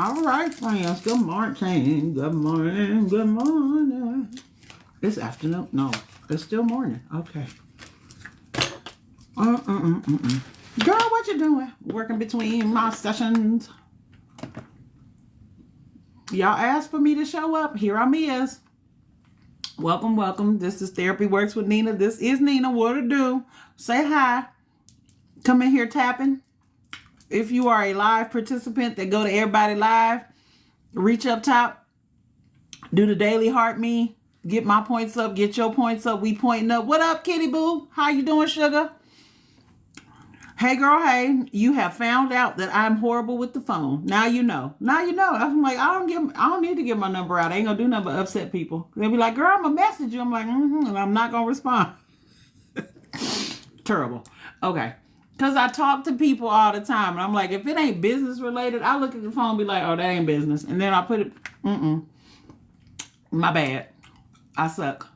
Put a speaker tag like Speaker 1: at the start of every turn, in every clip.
Speaker 1: All right, friends. Good morning. Good morning. Good morning. It's afternoon. No, it's still morning. Okay. Girl, what you doing? Working between my sessions. Y'all asked for me to show up. Here I is. Welcome, welcome. This is Therapy Works with Nina. This is Nina. What to do? Say hi. Come in here tapping. If you are a live participant that go to everybody live, reach up top, do the daily heart me, get my points up, get your points up. We pointing up. What up, kitty boo? How you doing, sugar? Hey girl, hey, you have found out that I'm horrible with the phone. Now you know. Now you know. I'm like, I don't need to give my number out. I ain't gonna do nothing but upset people. They'll be like, girl, I'm gonna message you. I'm like, and I'm not gonna respond. Terrible. Okay. Because I talk to people all the time. And I'm like, if it ain't business related, I look at the phone and be like, oh, that ain't business. And then I put it, my bad. I suck.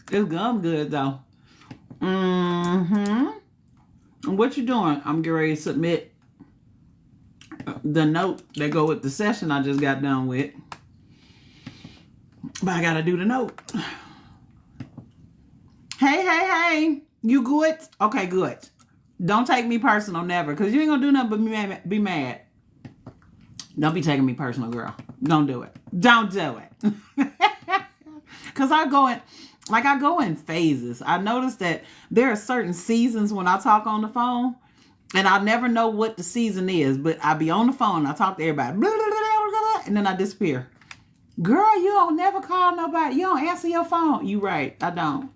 Speaker 1: This gum good, though. And what you doing? I'm getting ready to submit the note that go with the session I just got done with. But I got to do the note. Hey. You good? Okay, good. Don't take me personal, never. Because you ain't going to do nothing but be mad. Don't be taking me personal, girl. Don't do it. Don't do it. Because I go in phases. I notice that there are certain seasons when I talk on the phone. And I never know what the season is. But I be on the phone. I talk to everybody. And then I disappear. Girl, you don't never call nobody. You don't answer your phone. You right. I don't.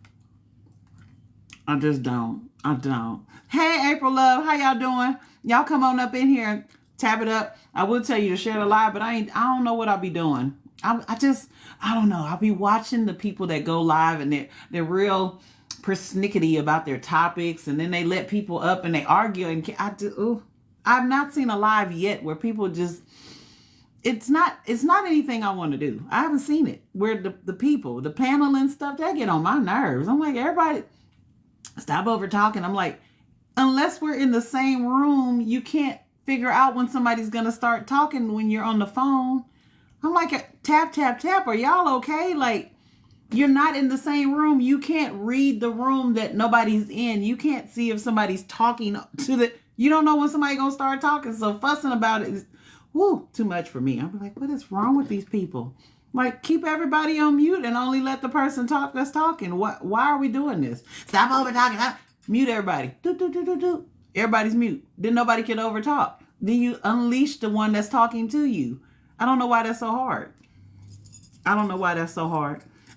Speaker 1: I just don't. I don't. Hey, April Love, how y'all doing? Y'all come on up in here and tap it up. I will tell you to share the live, but I don't know what I'll be doing. I don't know. I'll be watching the people that go live and they're real persnickety about their topics, and then they let people up and they argue. And I've not seen a live yet where people just. It's not anything I want to do. I haven't seen it where the people, the panel and stuff, they get on my nerves. I'm like, everybody. Stop over talking. I'm like, unless we're in the same room, you can't figure out when somebody's going to start talking when you're on the phone. I'm like, tap, tap, tap. Are y'all okay? Like, you're not in the same room. You can't read the room that nobody's in. You can't see if somebody's talking you don't know when somebody's going to start talking. So fussing about it is, too much for me. I'm like, what is wrong with these people? Like, keep everybody on mute and only let the person talk that's talking. Why are we doing this? Stop over talking. Mute everybody. Do. Everybody's mute. Then nobody can over talk. Then you unleash the one that's talking to you. I don't know why that's so hard.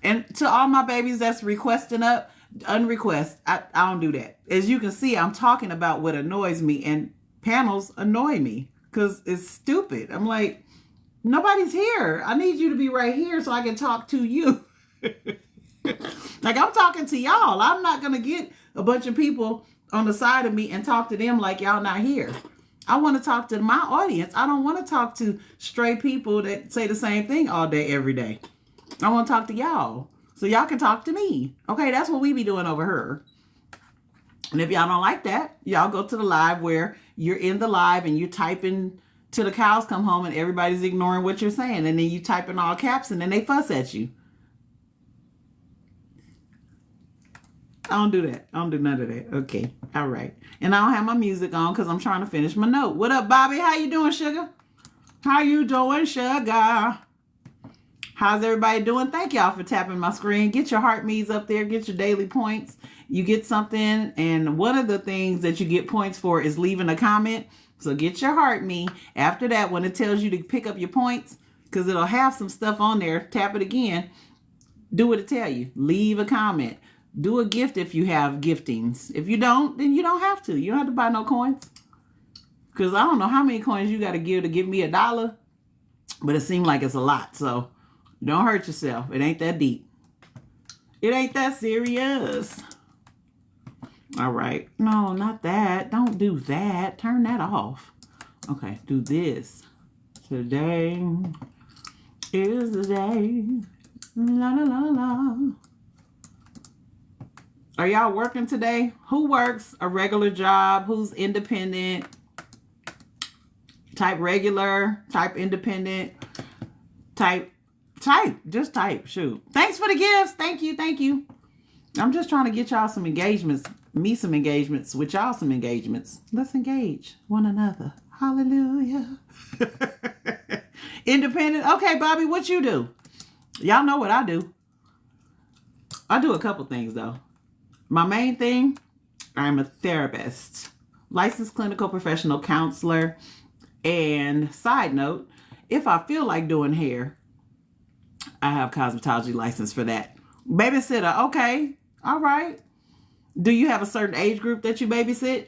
Speaker 1: And to all my babies that's requesting up, unrequest. I don't do that. As you can see, I'm talking about what annoys me, and panels annoy me because it's stupid. I'm like, nobody's here. I need you to be right here so I can talk to you. Like, I'm talking to y'all. I'm not going to get a bunch of people on the side of me and talk to them like y'all not here. I want to talk to my audience. I don't want to talk to stray people that say the same thing all day, every day. I want to talk to y'all so y'all can talk to me. Okay, that's what we be doing over here. And if y'all don't like that, y'all go to the live where you're in the live and you're typing till the cows come home and everybody's ignoring what you're saying. And then you type in all caps and then they fuss at you. I don't do that. I don't do none of that. Okay. All right. And I don't have my music on because I'm trying to finish my note. What up, Bobby? How you doing, sugar? How you doing, sugar? How's everybody doing? Thank y'all for tapping my screen. Get your heart me's up there. Get your daily points. You get something. And one of the things that you get points for is leaving a comment. So get your heart me. After that, when it tells you to pick up your points, because it'll have some stuff on there, tap it again. Do what it tell you. Leave a comment. Do a gift if you have giftings. If you don't, then you don't have to. You don't have to buy no coins. Because I don't know how many coins you got to give me $1. But it seems like it's a lot. So don't hurt yourself. It ain't that deep. It ain't that serious. All right. No, not that. Don't do that. Turn that off. Okay, do this. Today is the day. La la la la. Are y'all working today? Who works a regular job? Who's independent? Type regular, type independent, just type. Shoot. Thanks for the gifts. Thank you. I'm just trying to get y'all some engagements, me some engagements, with y'all some engagements. Let's engage one another. Hallelujah. Independent. Okay, Bobby, what you do? Y'all know what I do. I do a couple things though. My main thing, I'm a therapist, licensed clinical professional counselor, and side note, if I feel like doing hair, I have cosmetology license for that. Babysitter, okay, all right. Do you have a certain age group that you babysit?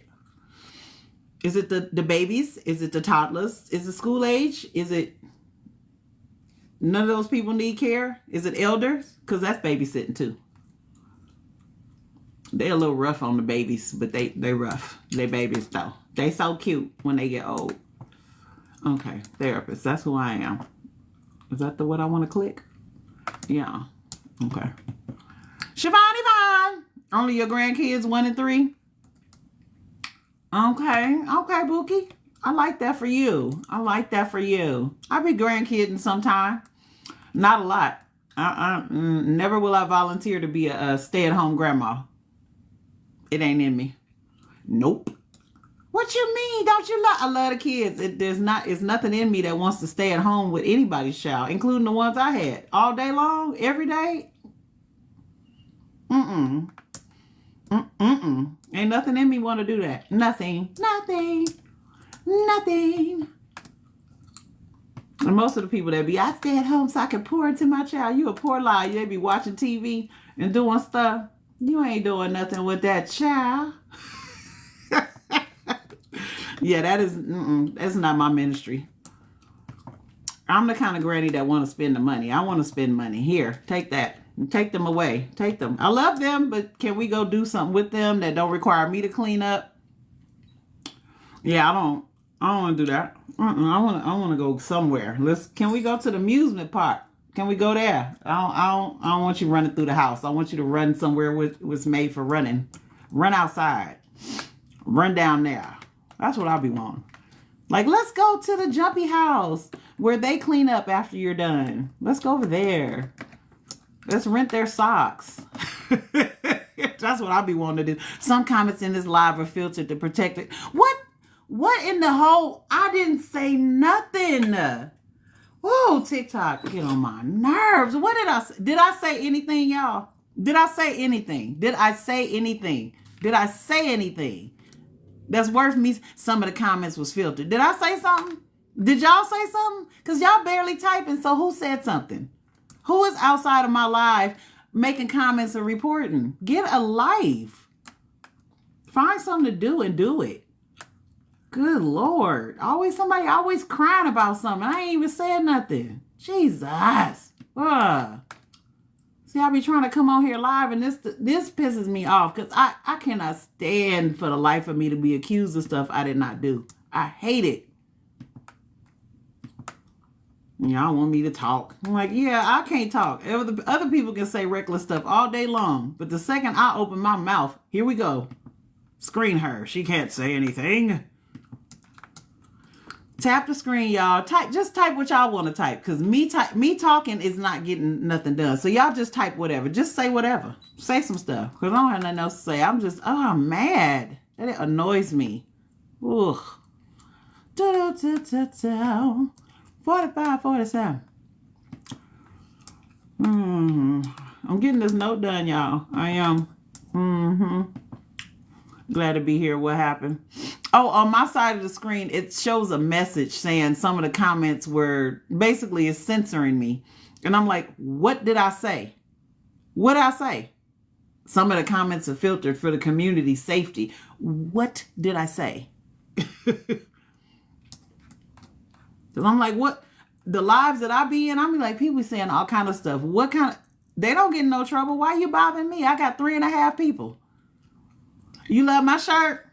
Speaker 1: Is it the babies? Is it the toddlers? Is it school age? Is it none of those people need care? Is it elders? Because that's babysitting too. They're a little rough on the babies, but they rough. They babies though. They so cute when they get old. Okay, therapist. That's who I am. Is that the what I want to click? Yeah. Okay. Shivani Vaughn. Only your grandkids 1 and 3. Okay, Bookie. I like that for you. I be grandkidding sometime. Not a lot. Never will I volunteer to be a stay-at-home grandma. It ain't in me. Nope. What you mean? Don't you love? I love the kids. It's nothing in me that wants to stay at home with anybody's child, including the ones I had all day long, every day. Ain't nothing in me want to do that. Nothing. And most of the people that be, I stay at home so I can pour into my child. You a poor lie. They be watching TV and doing stuff. You ain't doing nothing with that child. Yeah, that's not my ministry. I'm the kind of granny that want to spend the money. I want to spend money. Here, take that. Take them away. Take them. I love them, but can we go do something with them that don't require me to clean up? Yeah, I don't want to do that. I want to go somewhere. Can we go to the amusement park? Can we go there? I don't want you running through the house. I want you to run somewhere was made for running. Run outside. Run down there. That's what I'll be wanting. Like, let's go to the jumpy house where they clean up after you're done. Let's go over there. Let's rent their socks. That's what I'll be wanting to do. Some comments in this live are filtered to protect it. What in the whole? I didn't say nothing. Whoa, TikTok, get on my nerves. What did I say? Did I say anything, y'all? Did I say anything? That's worth me. Some of the comments was filtered. Did I say something? Did y'all say something? Because y'all barely typing, so who said something? Who is outside of my live making comments or reporting? Get a life. Find something to do and do it. Good Lord. Somebody always crying about something. I ain't even said nothing. Jesus. See, I be trying to come on here live, and this pisses me off because I cannot stand for the life of me to be accused of stuff I did not do. I hate it. Y'all want me to talk. I'm like, yeah, I can't talk. Other people can say reckless stuff all day long, but the second I open my mouth, here we go. Screen her. She can't say anything. Tap the screen, y'all. Just type what y'all want to type, because me talking is not getting nothing done. So y'all just type whatever. Just say whatever. Say some stuff, because I don't have nothing else to say. I'm mad. That annoys me. Ugh. 45, 47. I'm getting this note done, y'all. I am. Glad to be here. What happened? Oh, on my side of the screen, it shows a message saying some of the comments were basically it's censoring me. And I'm like, what did I say? What did I say? Some of the comments are filtered for the community's safety. What did I say? Because I'm like, what? The lives that I be in, I mean, like, people saying all kind of stuff. What kind of... They don't get in no trouble. Why you bothering me? I got 3.5 people. You love my shirt?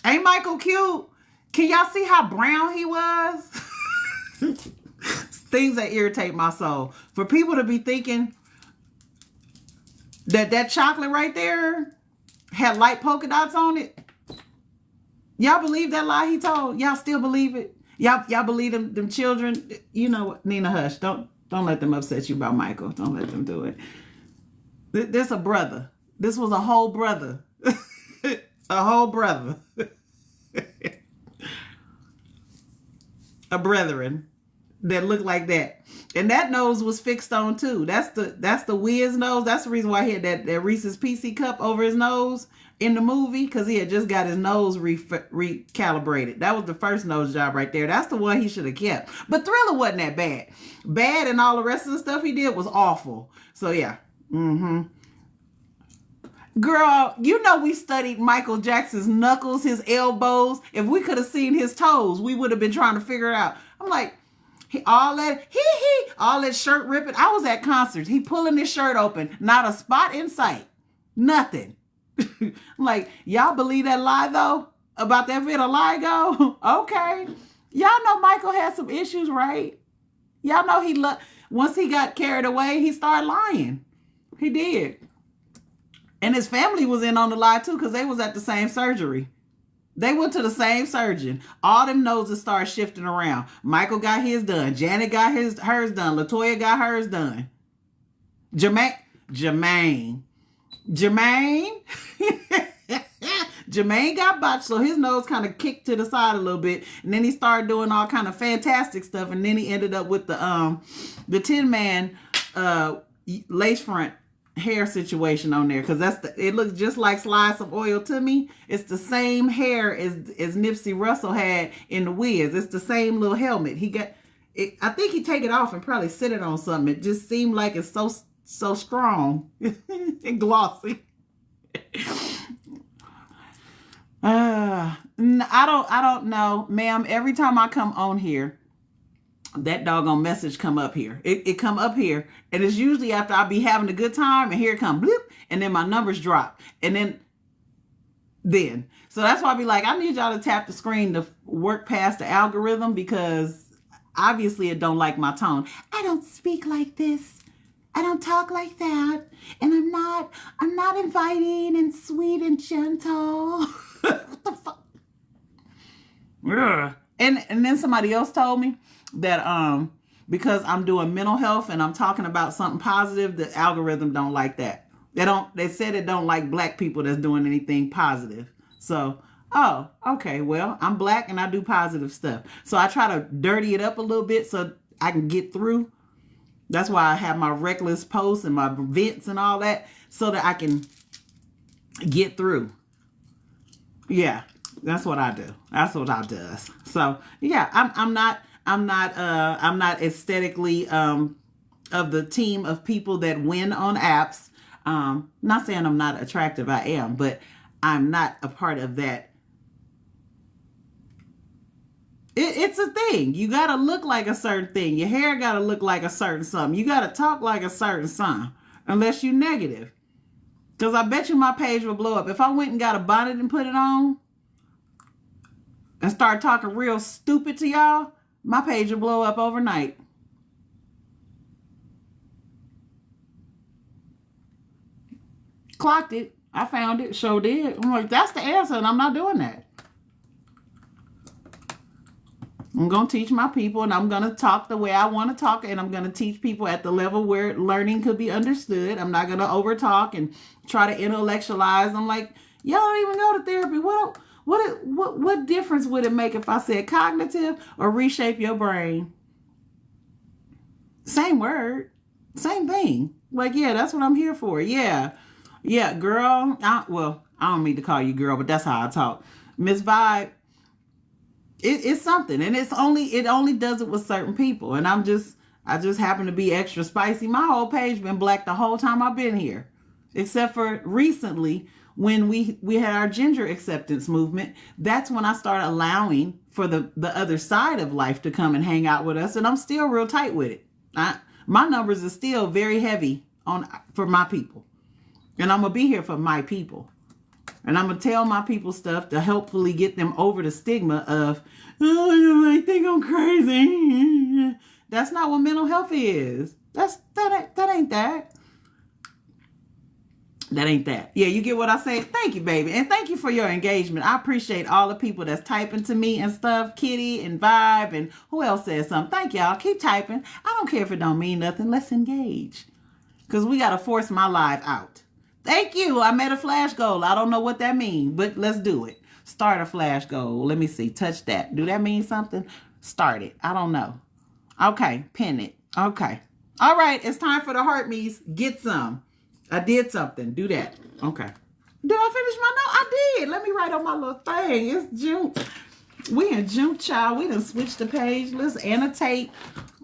Speaker 1: Ain't Michael cute? Can y'all see how brown he was? Things that irritate my soul. For people to be thinking that chocolate right there had light polka dots on it. Y'all believe that lie he told? Y'all still believe it? Y'all believe them children? You know what, Nina, hush. Don't let them upset you about Michael. Don't let them do it. This a brother. This was a whole brother. A whole brother. A brethren that looked like that. And that nose was fixed on too. That's the Wiz nose. That's the reason why he had that Reese's PC cup over his nose in the movie, because he had just got his nose recalibrated. That was the first nose job right there. That's the one he should have kept. But Thriller wasn't that bad. Bad, and all the rest of the stuff he did was awful. So yeah. Girl, you know we studied Michael Jackson's knuckles, his elbows. If we could have seen his toes, we would have been trying to figure it out. I'm like, all that shirt ripping. I was at concerts. He pulling his shirt open. Not a spot in sight. Nothing. I'm like, y'all believe that lie though? About that vitiligo? Okay. Y'all know Michael had some issues, right? Y'all know once he got carried away, he started lying. He did. And his family was in on the lie too, because they was at the same surgery. They went to the same surgeon. All them noses started shifting around. Michael got his done. Janet got hers done. Latoya got hers done. Jermaine Jermaine got botched, so his nose kind of kicked to the side a little bit, and then he started doing all kind of fantastic stuff, and then he ended up with the Tin Man lace front hair situation on there, because it looks just like Slide Some Oil to me. It's the same hair as Nipsey Russell had in the Wiz. It's the same little helmet he got. I think he take it off and probably sit it on something. It just seemed like it's so strong and glossy. I don't know, ma'am. Every time I come on here, that doggone message come up here. It come up here, and it's usually after I be having a good time, and here it come bloop, and then my numbers drop, and then so that's why I be like, I need y'all to tap the screen to work past the algorithm, because obviously it don't like my tone. I don't speak like this. I don't talk like that, and I'm not inviting and sweet and gentle. What the fuck? Yeah. And then somebody else told me that because I'm doing mental health and I'm talking about something positive, the algorithm don't like that. They said it don't like black people that's doing anything positive. So, oh, okay, well, I'm black and I do positive stuff. So I try to dirty it up a little bit so I can get through. That's why I have my reckless posts and my vents and all that, so that I can get through. Yeah, that's what I do. That's what I does. So yeah, I'm not aesthetically of the team of people that win on apps. Not saying I'm not attractive, I am, but I'm not a part of that. It's a thing. You got to look like a certain thing. Your hair got to look like a certain something. You got to talk like a certain something, unless you're negative. Because I bet you my page will blow up. If I went and got a bonnet and put it on and start talking real stupid to y'all, my page will blow up overnight. Clocked it. I found it. Sure did. I'm like, that's the answer, and I'm not doing that. I'm going to teach my people, and I'm going to talk the way I want to talk, and I'm going to teach people at the level where learning could be understood. I'm not going to overtalk and try to intellectualize. I'm like, y'all don't even go to therapy. What difference would it make if I said cognitive or reshape your brain? Same word, same thing. Like, yeah, that's what I'm here for. Yeah, girl. I don't mean to call you girl, but that's how I talk. Miss Vibe. It's something, and it only does it with certain people, and I just happen to be extra spicy. My whole page been black the whole time I've been here, except for recently when we had our ginger acceptance movement. That's when I started allowing for the other side of life to come and hang out with us, and I'm still real tight with it. My numbers are still very heavy for my people, and I'm gonna be here for my people. And I'm going to tell my people stuff to hopefully get them over the stigma of, oh, I think I'm crazy. That's not what mental health is. That ain't that. That ain't that. Yeah, you get what I said? Thank you, baby. And thank you for your engagement. I appreciate all the people that's typing to me and stuff. Kitty and Vibe and who else said something. Thank y'all. Keep typing. I don't care if it don't mean nothing. Let's engage. Because we got to force my live out. Thank you. I made a flash goal. I don't know what that means, but let's do it. Start a flash goal. Let me see. Touch that. Do that mean something? Start it. I don't know. Okay. Pin it. Okay. All right. It's time for the heart me's. Get some. I did something. Do that. Okay. Did I finish my note? I did. Let me write on my little thing. It's June. We in June, child. We done switched the page. Let's annotate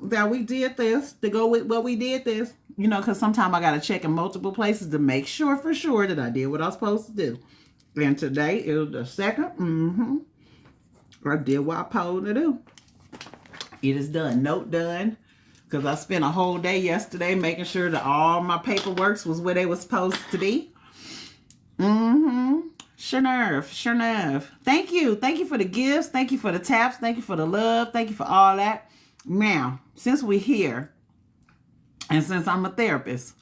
Speaker 1: that we did this to go with what we did this. You know, because sometimes I got to check in multiple places to make sure for sure that I did what I was supposed to do. And today is the second. I did what I was supposed to do. It is done. Note done. Because I spent a whole day yesterday making sure that all my paperwork was where they were supposed to be. Sure enough. Thank you. Thank you for the gifts. Thank you for the taps. Thank you for the love. Thank you for all that. Now, since we're here, and since I'm a therapist,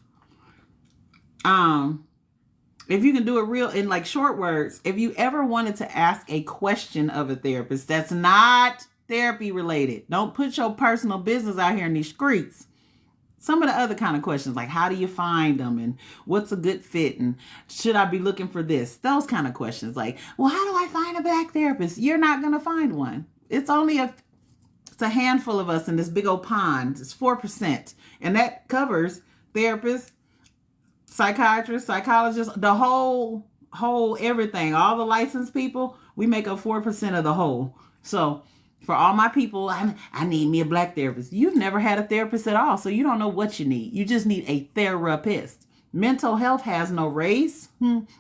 Speaker 1: if you can do it real in like short words, if you ever wanted to ask a question of a therapist that's not therapy related, don't put your personal business out here in these streets. Some of the other kind of questions, like how do you find them and what's a good fit and should I be looking for this? Those kind of questions, like, well, how do I find a black therapist? You're not going to find one. It's only it's a handful of us in this big old pond. It's 4%. And that covers therapists, psychiatrists, psychologists, the whole everything. All the licensed people, we make up 4% of the whole. So for all my people, I need me a black therapist. You've never had a therapist at all, so you don't know what you need. You just need a therapist. Mental health has no race,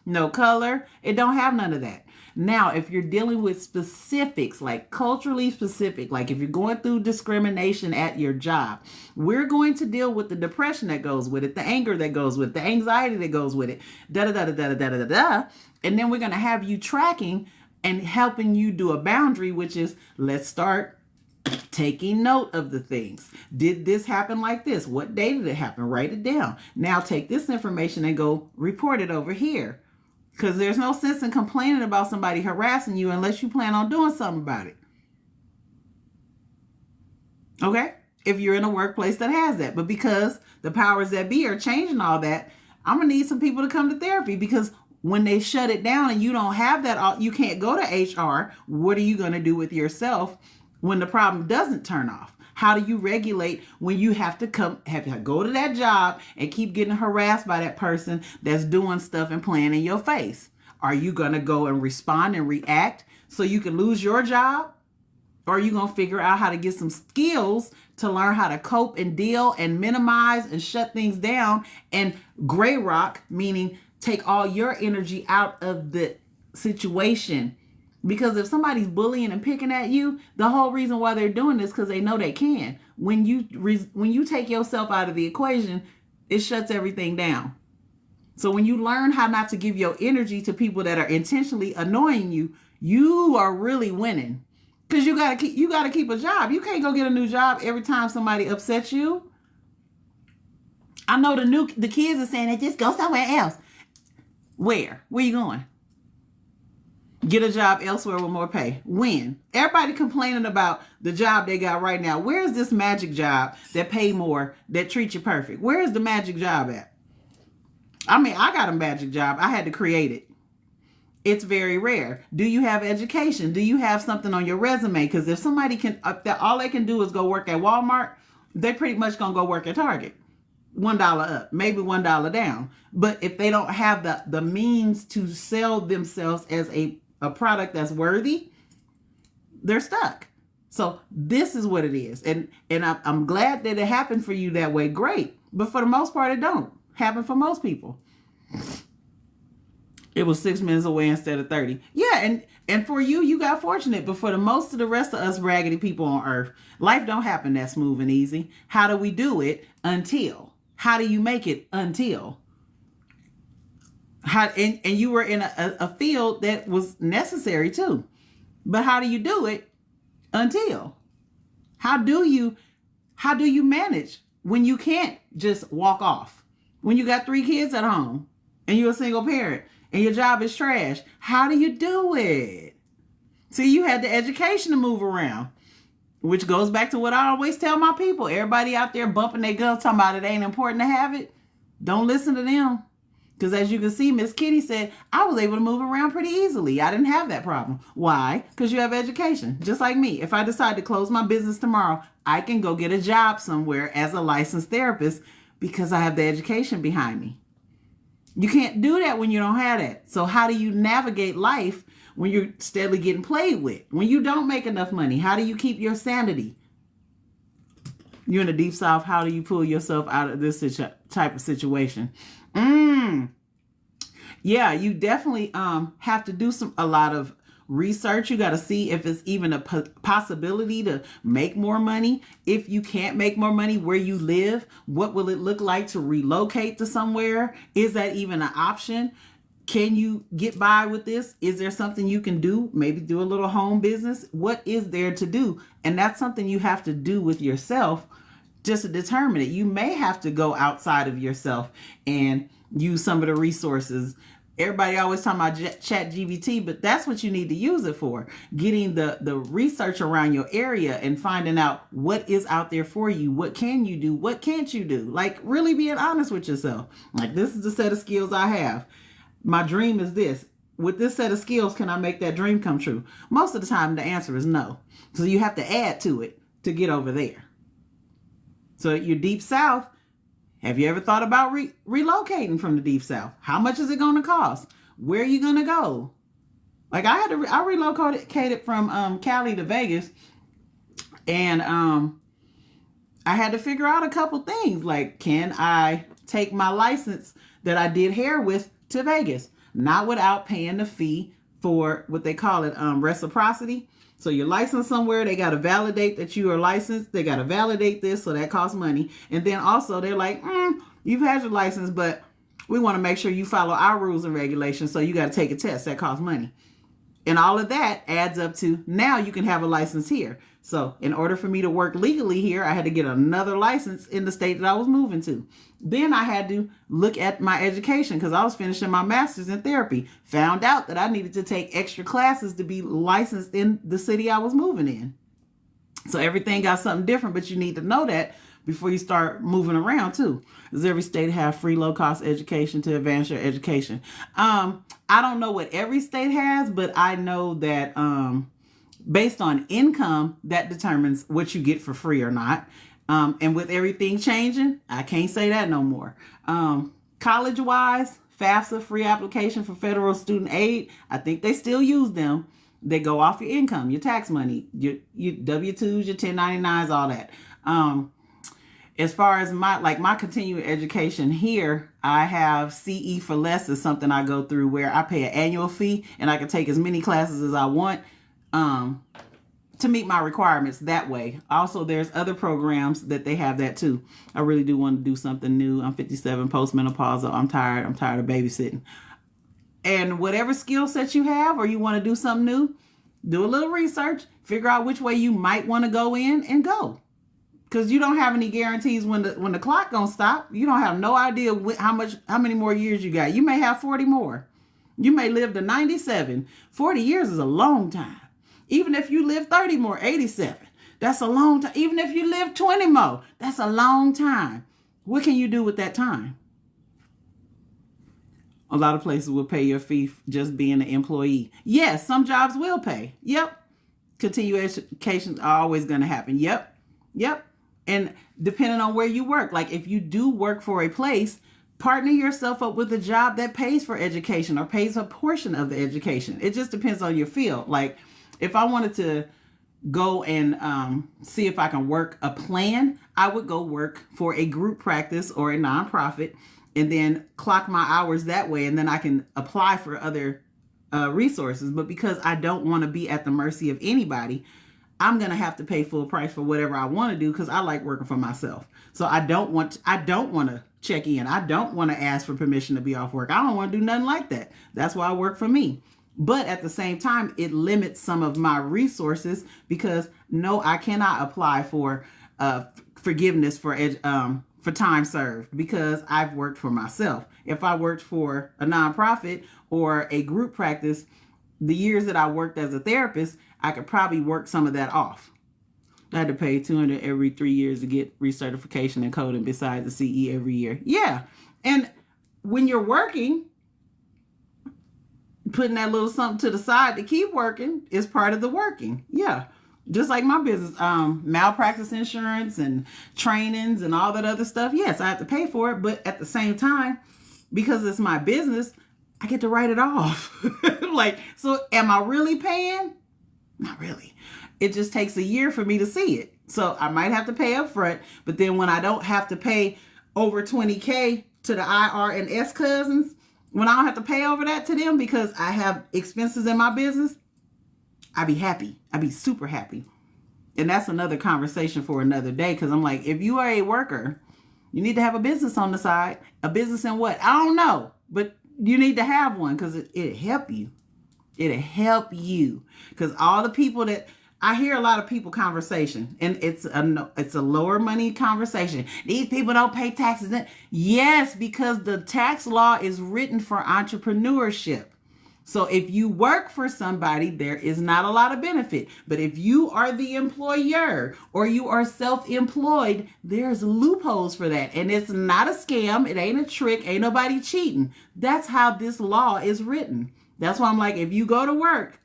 Speaker 1: no color. It don't have none of that. Now, if you're dealing with specifics, like culturally specific, like if you're going through discrimination at your job, we're going to deal with the depression that goes with it, the anger that goes with it, the anxiety that goes with it, and then we're going to have you tracking and helping you do a boundary, which is, let's start taking note of the things. Did this happen like this? What day did it happen? Write it down. Now take this information and go report it over here. Because there's no sense in complaining about somebody harassing you unless you plan on doing something about it. Okay? If you're in a workplace that has that. But because the powers that be are changing all that, I'm going to need some people to come to therapy, because when they shut it down and you don't have that, you can't go to HR. What are you going to do with yourself when the problem doesn't turn off? How do you regulate when you have to go to that job and keep getting harassed by that person that's doing stuff and playing in your face? Are you going to go and respond and react so you can lose your job? Or are you going to figure out how to get some skills to learn how to cope and deal and minimize and shut things down and gray rock, meaning take all your energy out of the situation? Because if somebody's bullying and picking at you, the whole reason why they're doing this because they know they can. When you take yourself out of the equation, it shuts everything down. So when you learn how not to give your energy to people that are intentionally annoying you, you are really winning. Because you gotta keep a job. You can't go get a new job every time somebody upsets you. I know the kids are saying that just go somewhere else. Where are you going? Get a job elsewhere with more pay. When? Everybody complaining about the job they got right now. Where's this magic job that pay more, that treats you perfect? Where's the magic job at? I mean, I got a magic job. I had to create it. It's very rare. Do you have education? Do you have something on your resume? Because if somebody all they can do is go work at Walmart, they pretty much gonna go work at Target. $1 up, maybe $1 down. But if they don't have the means to sell themselves as a product that's worthy, they're stuck. So this is what it is. And I'm glad that it happened for you that way. Great. But for the most part, it don't happen for most people. It was 6 minutes away instead of 30. Yeah, and for you got fortunate. But for the most of the rest of us raggedy people on earth, life don't happen that smooth and easy. How do we do it? Until. How do you make it? Until. And you were in a field that was necessary too. But how do you do it? Until. How do you manage when you can't just walk off? When you got 3 kids at home? and you're a single parent and your job is trash. How do you do it? See, you had the education to move around, which goes back to what I always tell my people. Everybody out there bumping their guns talking about it ain't important to have it. Don't listen to them. Because as you can see, Miss Kitty said, I was able to move around pretty easily. I didn't have that problem. Why? Because you have education. Just like me. If I decide to close my business tomorrow, I can go get a job somewhere as a licensed therapist because I have the education behind me. You can't do that when you don't have that. So how do you navigate life when you're steadily getting played with? When you don't make enough money, how do you keep your sanity? You're in the deep south. How do you pull yourself out of this type of situation? Yeah, you definitely have to do a lot of research. You got to see if it's even a possibility to make more money. If you can't make more money where you live, what will it look like to relocate to somewhere? Is that even an option? Can you get by with this? Is there something you can do? Maybe do a little home business. What is there to do? And that's something you have to do with yourself just to determine it. You may have to go outside of yourself and use some of the resources. Everybody always talking about ChatGPT, but that's what you need to use it for. Getting the research around your area and finding out what is out there for you. What can you do? What can't you do? Like really being honest with yourself. Like, this is the set of skills I have. My dream is this. With this set of skills, can I make that dream come true? Most of the time, the answer is no. So you have to add to it to get over there. So you're deep south. Have you ever thought about relocating from the deep south? How much is it going to cost? Where are you going to go? Like I relocated from Cali to Vegas, and I had to figure out a couple things. Like, can I take my license that I did hair with to Vegas? Not without paying the fee for what they call it, reciprocity. So you're licensed somewhere, they got to validate that you are licensed. They got to validate this, so that costs money. And then also they're like, you've had your license, but we want to make sure you follow our rules and regulations, so you got to take a test. That costs money. And all of that adds up to now you can have a license here. So in order for me to work legally here, I had to get another license in the state that I was moving to. Then I had to look at my education because I was finishing my master's in therapy. Found out that I needed to take extra classes to be licensed in the city I was moving in. So everything got something different, but you need to know that before you start moving around too. Does every state have free low-cost education to advance your education? I don't know what every state has, but I know that based on income, that determines what you get for free or not. And with everything changing, I can't say that no more. College-wise, FAFSA, free application for federal student aid, I think they still use them. They go off your income, your tax money, your W-2s, your 1099s, all that. As far as my continuing education here, I have CE for Less is something I go through where I pay an annual fee and I can take as many classes as I want to meet my requirements that way. Also, there's other programs that they have that too. I really do want to do something new. I'm 57, postmenopausal. I'm tired of babysitting. And whatever skill set you have or you want to do something new, do a little research, figure out which way you might want to go in and go. Because you don't have any guarantees when the clock gonna stop. You don't have no idea how many more years you got. You may have 40 more. You may live to 97. 40 years is a long time. Even if you live 30 more, 87, that's a long time. Even if you live 20 more, that's a long time. What can you do with that time? A lot of places will pay your fee just being an employee. Yes, some jobs will pay. Yep. Continuing education are always going to happen. Yep. And depending on where you work, like if you do work for a place, partner yourself up with a job that pays for education or pays a portion of the education. It just depends on your field. Like if I wanted to go and see if I can work a plan, I would go work for a group practice or a nonprofit and then clock my hours that way. And then I can apply for other resources. But because I don't want to be at the mercy of anybody, I'm going to have to pay full price for whatever I want to do because I like working for myself. So I don't want to check in. I don't want to ask for permission to be off work. I don't want to do nothing like that. That's why I work for me. But at the same time, it limits some of my resources because no, I cannot apply for forgiveness for for time served because I've worked for myself. If I worked for a nonprofit or a group practice, the years that I worked as a therapist, I could probably work some of that off. I had to pay $200 every 3 years to get recertification in coding besides the CE every year. Yeah. And when you're working, putting that little something to the side to keep working is part of the working. Yeah. Just like my business, malpractice insurance and trainings and all that other stuff. Yes, I have to pay for it. But at the same time, because it's my business, I get to write it off. Like, so am I really paying? Not really. It just takes a year for me to see it. So I might have to pay up front, but then when I don't have to pay over $20K to the IR and S cousins, when I don't have to pay over that to them because I have expenses in my business, I be happy. I be super happy. And that's another conversation for another day, because I'm like, if you are a worker, you need to have a business on the side. A business in what? I don't know, but you need to have one because it'll help you. It'll help you, because all the people that I hear, a lot of people conversation, and it's a lower money conversation. These people don't pay taxes. Yes, because the tax law is written for entrepreneurship. So if you work for somebody, there is not a lot of benefit. But if you are the employer or you are self-employed, there's loopholes for that. And it's not a scam. It ain't a trick. Ain't nobody cheating. That's how this law is written. That's why I'm like, if you go to work,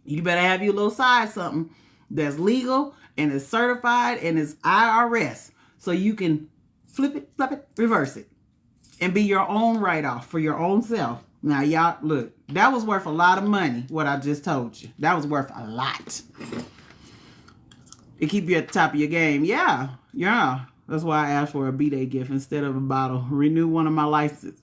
Speaker 1: you better have your little side something that's legal and is certified and is IRS. So you can flip it, reverse it, and be your own write-off for your own self. Now, y'all, look, that was worth a lot of money, what I just told you. That was worth a lot. It keep you at the top of your game. Yeah. That's why I asked for a B-Day gift instead of a bottle. Renew one of my licenses.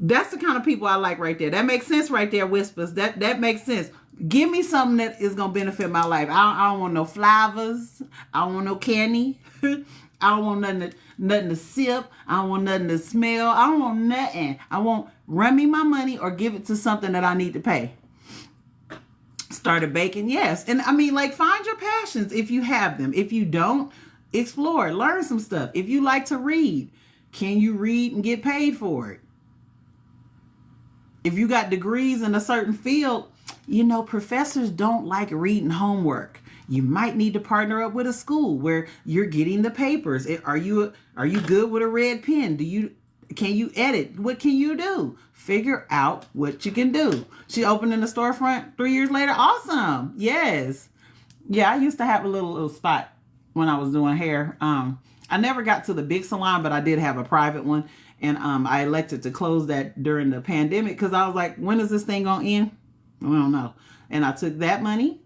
Speaker 1: That's the kind of people I like right there. That makes sense right there, Whispers. That makes sense. Give me something that is going to benefit my life. I don't want no flowers. I don't want no candy. I don't want nothing to sip. I don't want nothing to smell. I don't want nothing. I want run me my money or give it to something that I need to pay. Started baking, yes. And I mean, like, find your passions if you have them. If you don't, explore, learn some stuff. If you like to read, can you read and get paid for it? If you got degrees in a certain field, professors don't like reading homework. You might need to partner up with a school where you're getting the papers. Are you good with a red pen? Can you edit? What can you do? Figure out what you can do. She opened in the storefront 3 years later. Awesome. Yes. Yeah, I used to have a little spot when I was doing hair. I never got to the big salon, but I did have a private one. And I elected to close that during the pandemic because I was like, when is this thing going to end? I don't know. And I took that money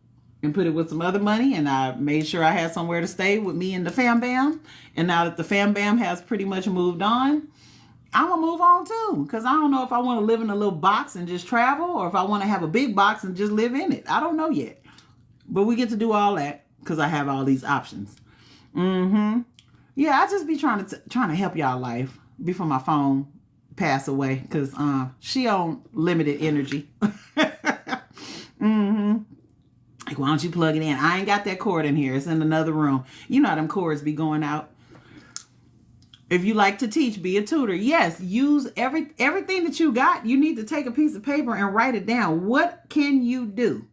Speaker 1: and put it with some other money, and I made sure I had somewhere to stay with me and the fam bam. And now that the fam bam has pretty much moved on, I'm going to move on too, because I don't know if I want to live in a little box and just travel, or if I want to have a big box and just live in it. I don't know yet. But we get to do all that because I have all these options. Yeah, I just be trying to help y'all life before my phone pass away, because she on limited energy. Like, why don't you plug it in? I ain't got that cord in here. It's in another room. You know how them cords be going out. If you like to teach, be a tutor. Yes, use everything that you got. You need to take a piece of paper and write it down. What can you do?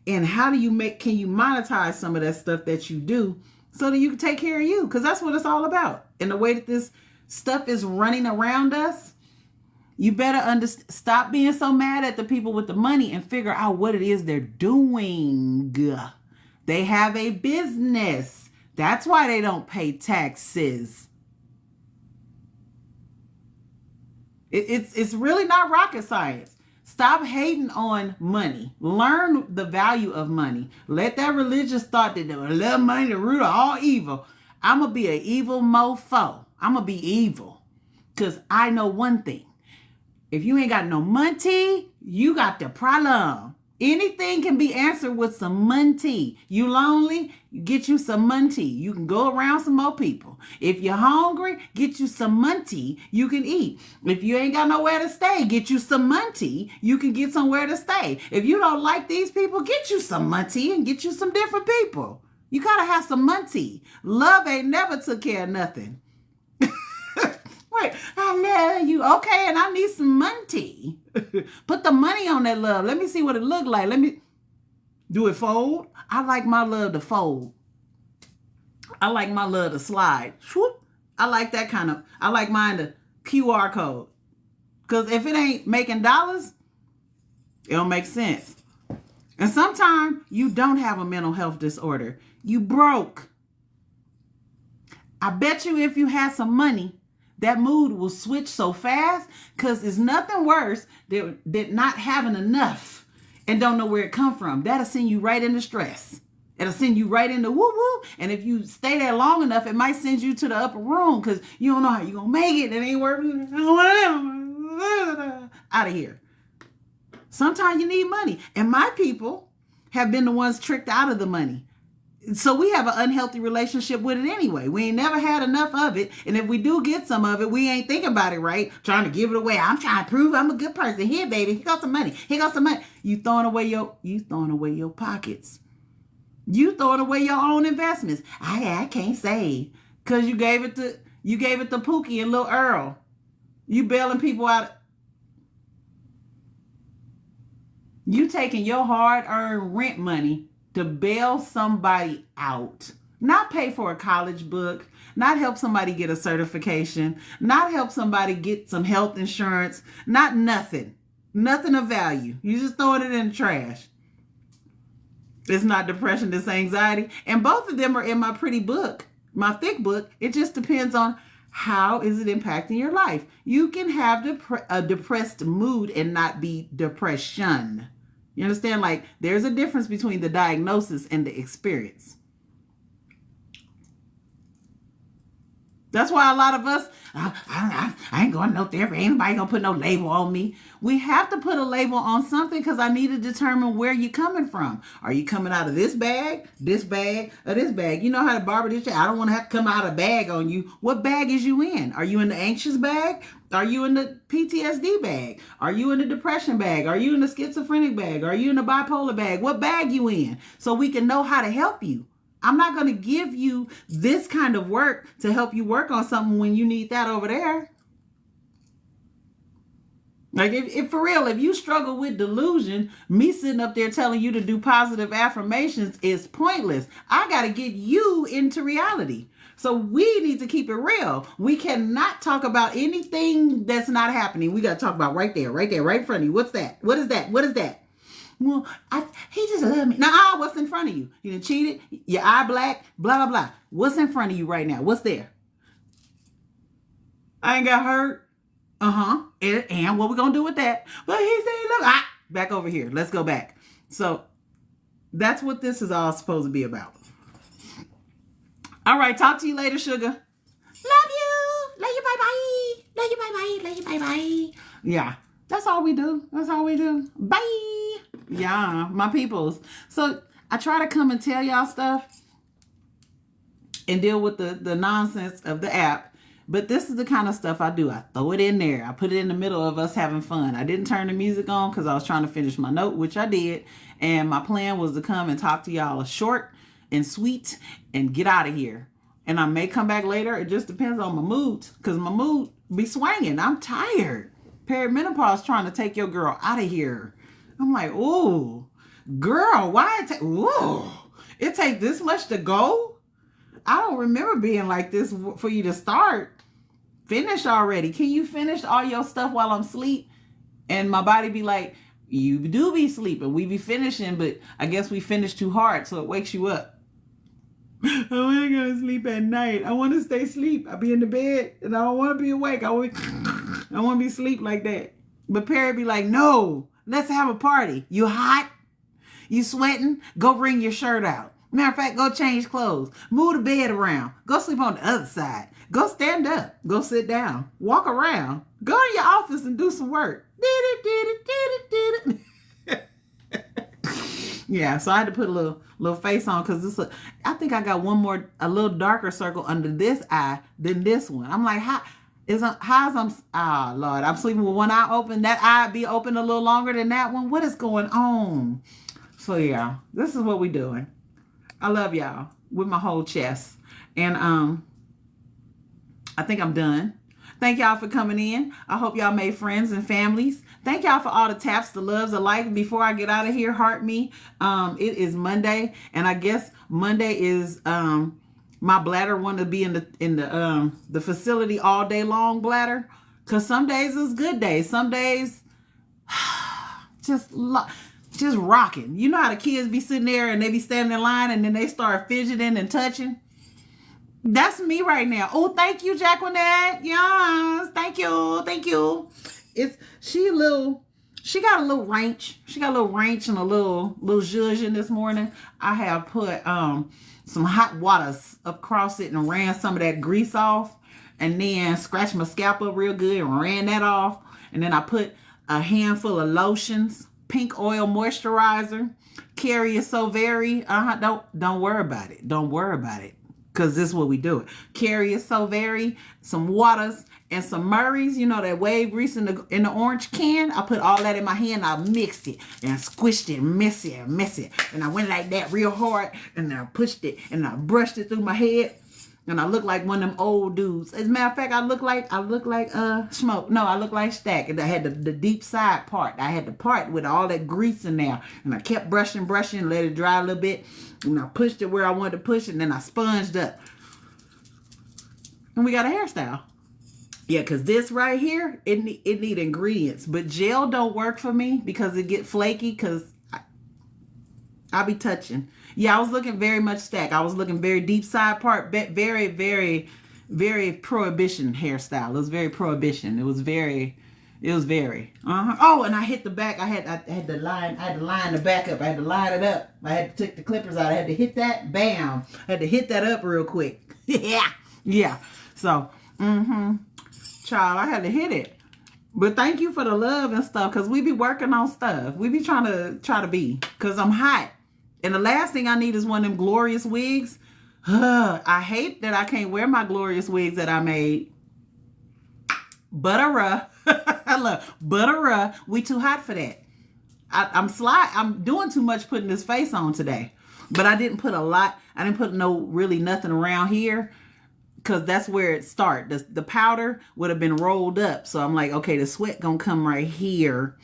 Speaker 1: And how do can you monetize some of that stuff that you do so that you can take care of you? Because that's what it's all about. And the way that this stuff is running around us, you better stop being so mad at the people with the money and figure out what it is they're doing. They have a business. That's why they don't pay taxes. It's really not rocket science. Stop hating on money. Learn the value of money. Let that religious thought that love money the root of all evil. I'm going to be an evil mofo. I'm going to be evil. Because I know one thing. If you ain't got no money, you got the problem. Anything can be answered with some money. You lonely, get you some money. You can go around some more people. If you're hungry, get you some money you can eat. If you ain't got nowhere to stay, get you some money. You can get somewhere to stay. If you don't like these people, get you some money and get you some different people. You gotta have some money. Love ain't never took care of nothing. Wait, I love you. Okay, and I need some money. Put the money on that love. Let me see what it look like. Let me do it fold. I like my love to fold. I like my love to slide. Whoop. I like that kind of, I like mine to QR code. Because if it ain't making dollars, it don't make sense. And sometimes you don't have a mental health disorder. You broke. I bet you if you had some money, that mood will switch so fast, because it's nothing worse than not having enough and don't know where it come from. That'll send you right into stress. It'll send you right into woo-woo. And if you stay there long enough, it might send you to the upper room because you don't know how you're going to make it. It ain't working. Out of here. Sometimes you need money. And my people have been the ones tricked out of the money. So we have an unhealthy relationship with it anyway. We ain't never had enough of it. And if we do get some of it, we ain't thinking about it right. Trying to give it away. I'm trying to prove I'm a good person. Here, baby. Here goes some money. Here goes some money. You throwing away your pockets. You throwing away your own investments. I can't save. Because you gave it to Pookie and Lil Earl. You bailing people out. You taking your hard-earned rent money to bail somebody out. Not pay for a college book. Not help somebody get a certification. Not help somebody get some health insurance. Not nothing. Nothing of value. You just throwing it in the trash. It's not depression, it's anxiety. And both of them are in my pretty book, my thick book. It just depends on how is it impacting your life. You can have a depressed mood and not be depression. You understand? Like, there's a difference between the diagnosis and the experience. That's why a lot of us, I ain't going to no therapy. Ain't nobody going to put no label on me. We have to put a label on something because I need to determine where you're coming from. Are you coming out of this bag, or this bag? You know how to barber this? I don't want to have to come out of a bag on you. What bag is you in? Are you in the anxious bag? Are you in the PTSD bag? Are you in the depression bag? Are you in the schizophrenic bag? Are you in the bipolar bag? What bag you in? So we can know how to help you. I'm not going to give you this kind of work to help you work on something when you need that over there. Like, if for real, if you struggle with delusion, me sitting up there telling you to do positive affirmations is pointless. I got to get you into reality. So we need to keep it real. We cannot talk about anything that's not happening. We got to talk about right there, right in front of you. What's that? What is that? What is that? Well, he just loved me. Nah, what's in front of you? You done cheated? Your eye black? Blah, blah, blah. What's in front of you right now? What's there? I ain't got hurt. And what we gonna do with that? But he said, look, back over here. Let's go back. So that's what this is all supposed to be about. All right, talk to you later, sugar. Love you. Love you, bye-bye. Love you, bye-bye. Love you, bye-bye. Yeah, that's all we do. That's all we do. Bye. Yeah, my peoples. So I try to come and tell y'all stuff and deal with the nonsense of the app. But this is the kind of stuff I do. I throw it in there. I put it in the middle of us having fun. I didn't turn the music on because I was trying to finish my note, which I did. And my plan was to come and talk to y'all short and sweet and get out of here. And I may come back later. It just depends on my mood, because my mood be swinging. I'm tired. Perimenopause trying to take your girl out of here. I'm like, ooh, girl, why it take this much to go? I don't remember being like this for you to start. Finish already. Can you finish all your stuff while I'm asleep? And my body be like, you do be sleeping. We be finishing, but I guess we finish too hard, so it wakes you up. I want to go to sleep at night. I want to stay asleep. I be in the bed, and I don't want to be awake. I want to be asleep like that. But Perry be like, no. Let's have a party. You hot? You sweating? Go bring your shirt out. Matter of fact, go change clothes. Move the bed around. Go sleep on the other side. Go stand up. Go sit down. Walk around. Go to your office and do some work. Yeah, so I had to put a little face on because I think I got a little darker circle under this eye than this one. I'm like, Lord, I'm sleeping with one eye open. That eye be open a little longer than that one. What is going on? So yeah, this is what we doing. I love y'all with my whole chest. And I think I'm done. Thank y'all for coming in. I hope y'all made friends and families. Thank y'all for all the taps, the loves, the likes. Before I get out of here, heart me. It is Monday, and I guess Monday is my bladder want to be in the facility all day long bladder. Cause some days is good days. Some days just rocking. You know how the kids be sitting there and they be standing in line and then they start fidgeting and touching. That's me right now. Oh, thank you, Jacqueline. Yes, thank you, thank you. She got a little ranch. She got a little ranch and a little zhuzh in this morning. I have put some hot waters across it and ran some of that grease off, and then scratched my scalp up real good and ran that off. And then I put a handful of lotions, pink oil moisturizer. Carrie is so very don't worry about it. Don't worry about it. Because this is what we do. Carrie is so very, some waters and some Murray's, you know, that wave grease in the orange can. I put all that in my hand. I mixed it and squished it, mess it. And I went like that real hard, and I pushed it and I brushed it through my head. And I look like one of them old dudes. As a matter of fact, I look like Smoke. No, I look like Stack. And I had the deep side part. I had the part with all that grease in there. And I kept brushing, let it dry a little bit. And I pushed it where I wanted to push it. And then I sponged up. And we got a hairstyle. Yeah, because this right here, it need ingredients. But gel don't work for me because it get flaky because I be touching. Yeah, I was looking very much Stack. I was looking very deep side part, very, very, very prohibition hairstyle. It was very prohibition. It was very. Oh, and I hit the back. I had to line the back up. I had to line it up. I had to take the clippers out. I had to hit that. Bam. I had to hit that up real quick. Yeah. So, child, I had to hit it. But thank you for the love and stuff, because we be working on stuff. We be trying to be, because I'm hot. And the last thing I need is one of them glorious wigs. I hate that I can't wear my glorious wigs that I made. Butter. I love butter. We too hot for that. I'm doing too much putting this face on today. But I didn't put a lot. I didn't put nothing around here, because that's where it starts. The powder would have been rolled up. So I'm like, okay, the sweat gonna come right here,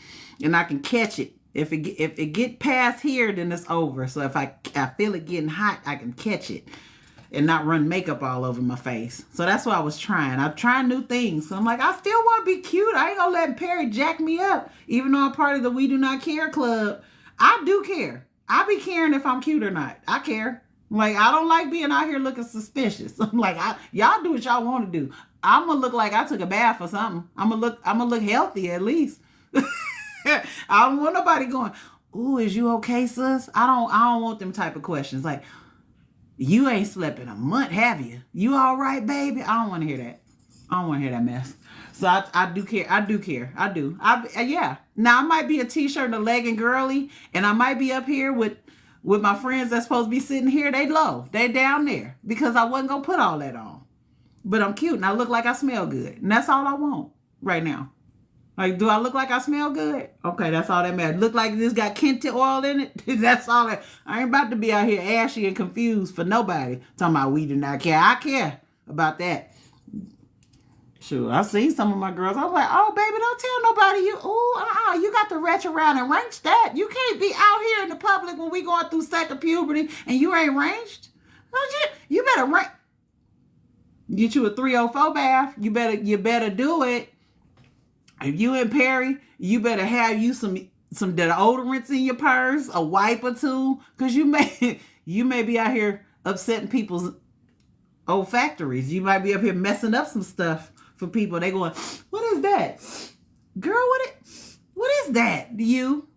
Speaker 1: and I can catch it. If it get past here, then it's over. So if I feel it getting hot, I can catch it and not run makeup all over my face. So that's what I was trying. I'm trying new things. So I'm like, I still want to be cute. I ain't gonna let Perry jack me up. Even though I'm part of the We Do Not Care Club, I do care. I be caring if I'm cute or not. I care. Like, I don't like being out here looking suspicious. I'm like, y'all do what y'all want to do. I'm gonna look like I took a bath or something. I'm gonna look healthy at least. I don't want nobody going, ooh, is you okay, sis? I don't want them type of questions. Like, you ain't slept in a month, have you? You all right, baby? I don't want to hear that. I don't want to hear that mess. So I do care. I do care. I do. Yeah. Now, I might be a t-shirt and a legging girly, and I might be up here with my friends that's supposed to be sitting here. They low. They down there, because I wasn't going to put all that on. But I'm cute, and I look like I smell good. And that's all I want right now. Like, do I look like I smell good? Okay, that's all that matters. Look like this got Kente oil in it? That's all that. I ain't about to be out here ashy and confused for nobody. Talking about We Do Not Care. I care about that. Sure, I seen some of my girls. I was like, oh, baby, don't tell nobody you. You got to retch around and range that. You can't be out here in the public when we going through second puberty and you ain't ranged. You better range. Get you a 304 bath. You better do it. If you in Perry, you better have you some deodorants in your purse, a wipe or two, because you may be out here upsetting people's olfactories. You might be up here messing up some stuff for people. They going, what is that? Girl, what is that? You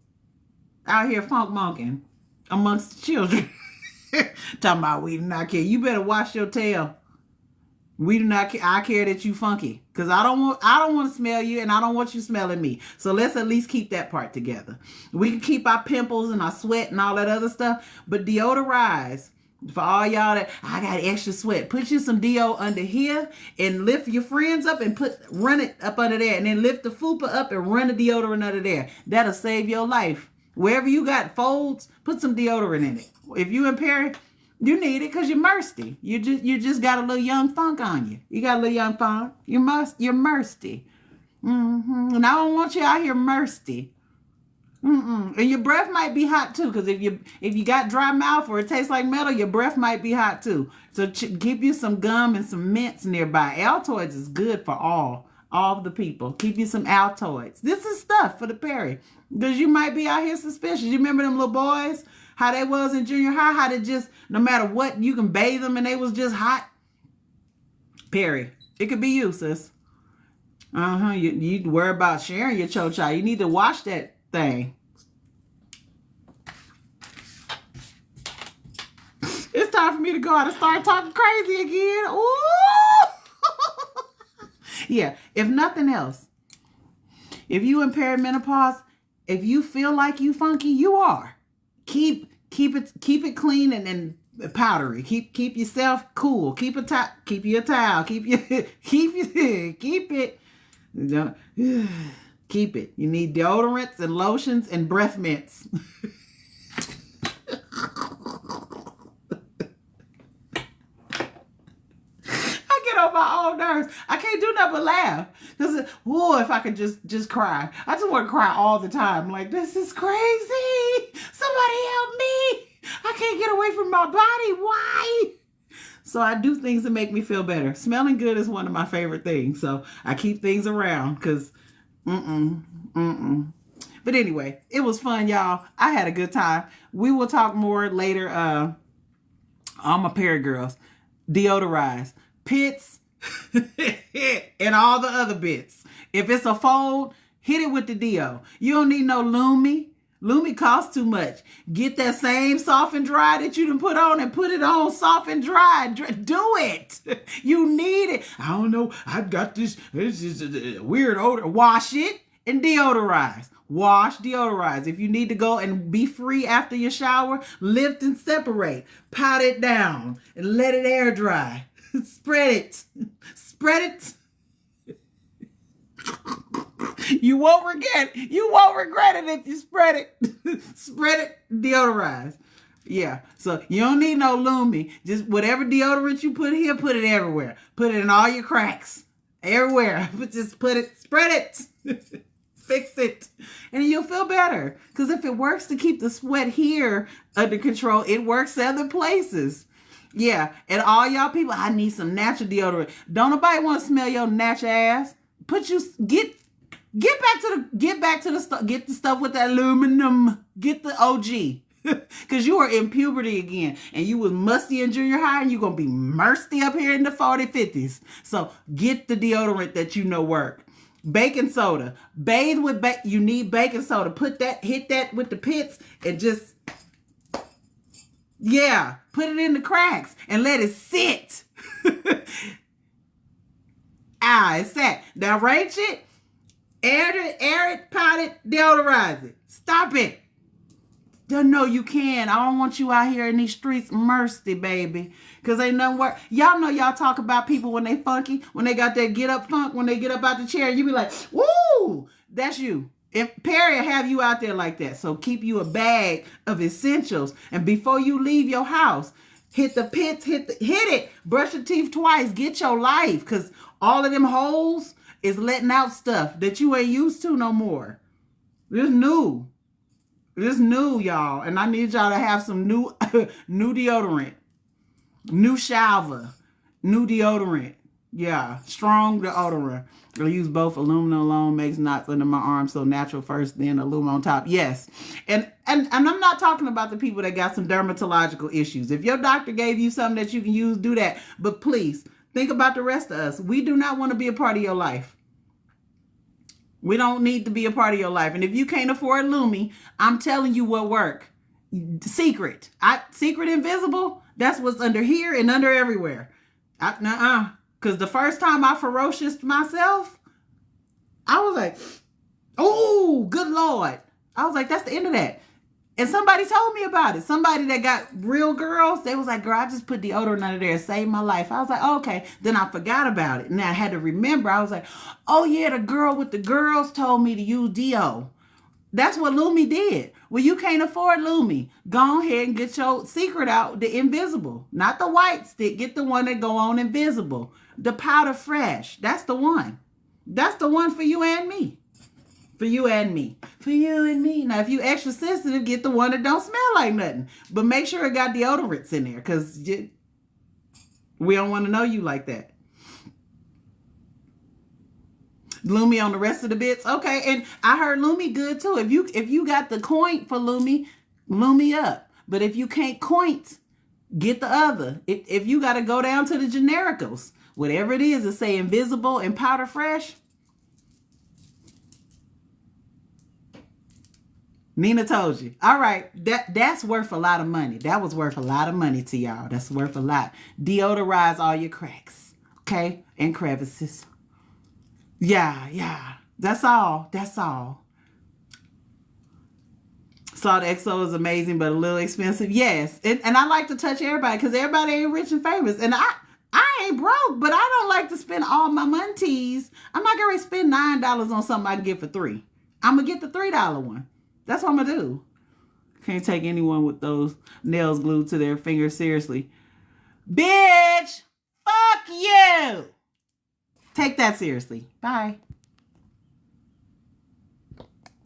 Speaker 1: out here funk monking amongst the children. Talking about We Do Not Care. You better wash your tail. We do not care. I care that you funky, because I don't want to smell you, and I don't want you smelling me. So let's at least keep that part together. We can keep our pimples and our sweat and all that other stuff, but deodorize. For all y'all that I got extra sweat, put you some deo under here and lift your friends up and run it up under there, and then lift the fupa up and run the deodorant under there. That'll save your life. Wherever you got folds, put some deodorant in it. If you in Perry, You need it because you're thirsty. You just got a little young funk on you. You got a little young funk. You're thirsty. And I don't want you out here thirsty. And your breath might be hot too, because if you got dry mouth or it tastes like metal, your breath might be hot too. So keep you some gum and some mints nearby. Altoids is good for all the people. Keep you some Altoids. This is stuff for the Perry, because you might be out here suspicious. You remember them little boys, how they was in junior high, how they just, no matter what, you can bathe them and they was just hot. Perry, it could be you, sis. You worry about sharing your cho-cha. You need to wash that thing. It's time for me to go out and start talking crazy again. Ooh. Yeah, if nothing else, if you in perimenopause, if you feel like you funky, you are. Keep it clean and powdery. Keep yourself cool. Keep your towel. Keep it. Keep it. You need deodorants and lotions and breath mints. I get on my own nerves. I can't do nothing but laugh. Because, if I could just cry. I just want to cry all the time. Like, this is crazy. Somebody help me. I can't get away from my body. Why? So I do things that make me feel better. Smelling good is one of my favorite things. So I keep things around because, But anyway, it was fun, y'all. I had a good time. We will talk more later. All my Perry girls, deodorize, pits, and all the other bits. If it's a fold, hit it with the deo. You don't need no Lumi. Lumi costs too much. Get that same soft and dry that you done put on and put it on soft and dry. Do it. You need it. I don't know. I've got this is a weird odor. Wash it and deodorize. Wash, deodorize. If you need to go and be free after your shower, lift and separate. Pot it down and let it air dry. Spread it. Spread it. You won't regret it if you spread it. Spread it, deodorize. Yeah. So you don't need no Lumi. Just whatever deodorant you put here, put it everywhere. Put it in all your cracks. Everywhere. Just put it, spread it. Fix it. And you'll feel better. Because if it works to keep the sweat here under control, it works other places. Yeah. And all y'all people, I need some natural deodorant. Don't nobody want to smell your natural ass. Get back to the stuff. Get the stuff with the aluminum. Get the OG. Because you are in puberty again. And you was musty in junior high. And you're going to be musty up here in the 40s, 50s. So get the deodorant that you know work. Baking soda. Bathe with you need baking soda. Hit that with the pits. And just, put it in the cracks. And let it sit. It's sat. Now range it. Air it, pot it, deodorize it. Stop it. Don't know you can. I don't want you out here in these streets mercy, baby. Because ain't nothing work. Y'all know y'all talk about people when they funky, when they got that get up funk, when they get up out the chair, you be like, woo, that's you. If Perry will have you out there like that. So keep you a bag of essentials. And before you leave your house, hit the pits, hit it. Brush your teeth twice. Get your life. Because all of them holes is letting out stuff that you ain't used to no more. This new, y'all. And I need y'all to have some new deodorant. New shower. New deodorant. Yeah. Strong deodorant. I use both. Aluminum alone makes knots under my arm. So natural first, then aluminum on top. Yes. And I'm not talking about the people that got some dermatological issues. If your doctor gave you something that you can use, do that. But please, think about the rest of us. We do not want to be a part of your life. We don't need to be a part of your life. And if you can't afford Lumi, I'm telling you what work. Secret. Secret Invisible, that's what's under here and under everywhere. Because the first time I ferocious myself, I was like, oh, good Lord. I was like, that's the end of that. And somebody told me about it. Somebody that got real girls, they was like, girl, I just put deodorant under there and saved my life. I was like, oh, okay. Then I forgot about it. And I had to remember. I was like, oh, yeah, the girl with the girls told me to use deo. That's what Lumi did. Well, you can't afford Lumi. Go ahead and get your secret out, the invisible. Not the white stick. Get the one that go on invisible. The powder fresh. That's the one. That's the one for you and me. For you and me. For you and me. Now, if you extra sensitive, get the one that don't smell like nothing. But make sure it got deodorants in there, because we don't want to know you like that. Lumi on the rest of the bits. Okay, and I heard Lumi good too. If you got the coin for Lumi, Lumi up. But if you can't coint, get the other. If you got to go down to the genericals, whatever it is, it say invisible and powder fresh. Nina told you. All right, that's worth a lot of money. That was worth a lot of money to y'all. That's worth a lot. Deodorize all your cracks, okay, and crevices. Yeah. That's all. Salt XO is amazing, but a little expensive. Yes, and I like to touch everybody because everybody ain't rich and famous, and I ain't broke, but I don't like to spend all my money. I'm not gonna spend $9 on something I can get for $3. I'm gonna get the $3 one. That's what I'm gonna do. Can't take anyone with those nails glued to their fingers seriously. Bitch, fuck you. Take that seriously. Bye.